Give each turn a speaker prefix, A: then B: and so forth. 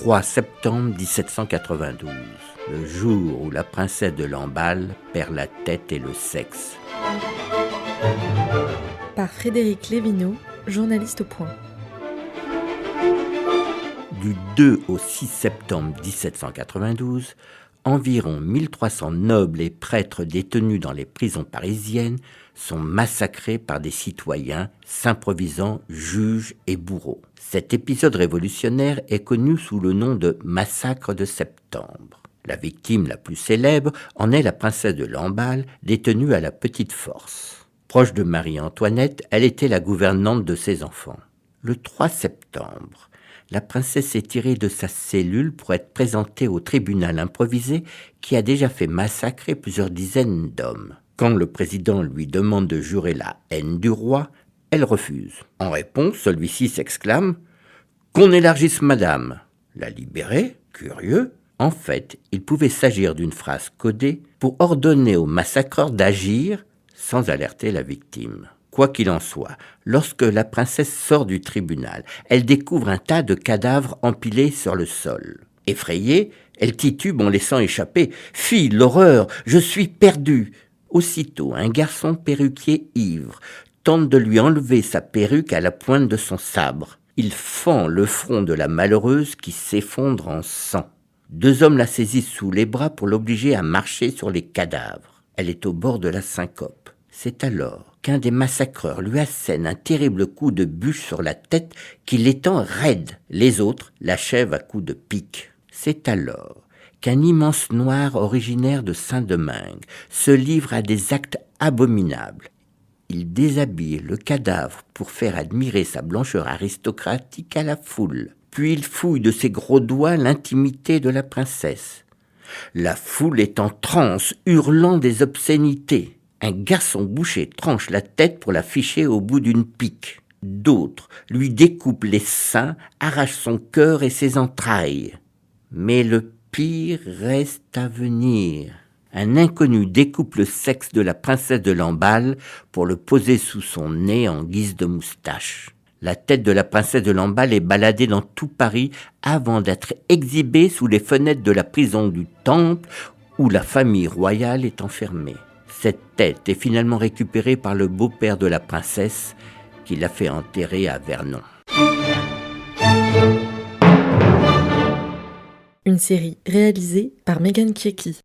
A: 3 septembre 1792, le jour où la princesse de Lamballe perd la tête et le sexe.
B: Par Frédéric Lévineau, journaliste au Point.
A: Du 2 au 6 septembre 1792, environ 1300 nobles et prêtres détenus dans les prisons parisiennes sont massacrés par des citoyens s'improvisant juges et bourreaux. Cet épisode révolutionnaire est connu sous le nom de massacre de septembre. La victime la plus célèbre en est la princesse de Lamballe, détenue à la Petite Force. Proche de Marie-Antoinette, elle était la gouvernante de ses enfants. Le 3 septembre, la princesse est tirée de sa cellule pour être présentée au tribunal improvisé qui a déjà fait massacrer plusieurs dizaines d'hommes. Quand le président lui demande de jurer la haine du roi, elle refuse. En réponse, celui-ci s'exclame « Qu'on élargisse madame !» La libérée, curieux, en fait, il pouvait s'agir d'une phrase codée pour ordonner au massacreur d'agir sans alerter la victime. Quoi qu'il en soit, lorsque la princesse sort du tribunal, elle découvre un tas de cadavres empilés sur le sol. Effrayée, elle titube en laissant échapper « Fille, l'horreur, je suis perdue !» Aussitôt, un garçon perruquier ivre tente de lui enlever sa perruque à la pointe de son sabre. Il fend le front de la malheureuse qui s'effondre en sang. 2 hommes la saisissent sous les bras pour l'obliger à marcher sur les cadavres. Elle est au bord de la syncope. C'est alors qu'un des massacreurs lui assène un terrible coup de bûche sur la tête qui l'étend raide. Les autres l'achèvent à coups de pique. C'est alors qu'un immense noir originaire de Saint-Domingue se livre à des actes abominables. Il déshabille le cadavre pour faire admirer sa blancheur aristocratique à la foule. Puis il fouille de ses gros doigts l'intimité de la princesse. La foule est en transe, hurlant des obscénités. Un garçon boucher tranche la tête pour la ficher au bout d'une pique. D'autres lui découpent les seins, arrachent son cœur et ses entrailles. Mais le pire reste à venir. Un inconnu découpe le sexe de la princesse de Lamballe pour le poser sous son nez en guise de moustache. La tête de la princesse de Lamballe est baladée dans tout Paris avant d'être exhibée sous les fenêtres de la prison du Temple où la famille royale est enfermée. Cette tête est finalement récupérée par le beau-père de la princesse qui l'a fait enterrer à Vernon.
B: Une série réalisée par Megan Kieki.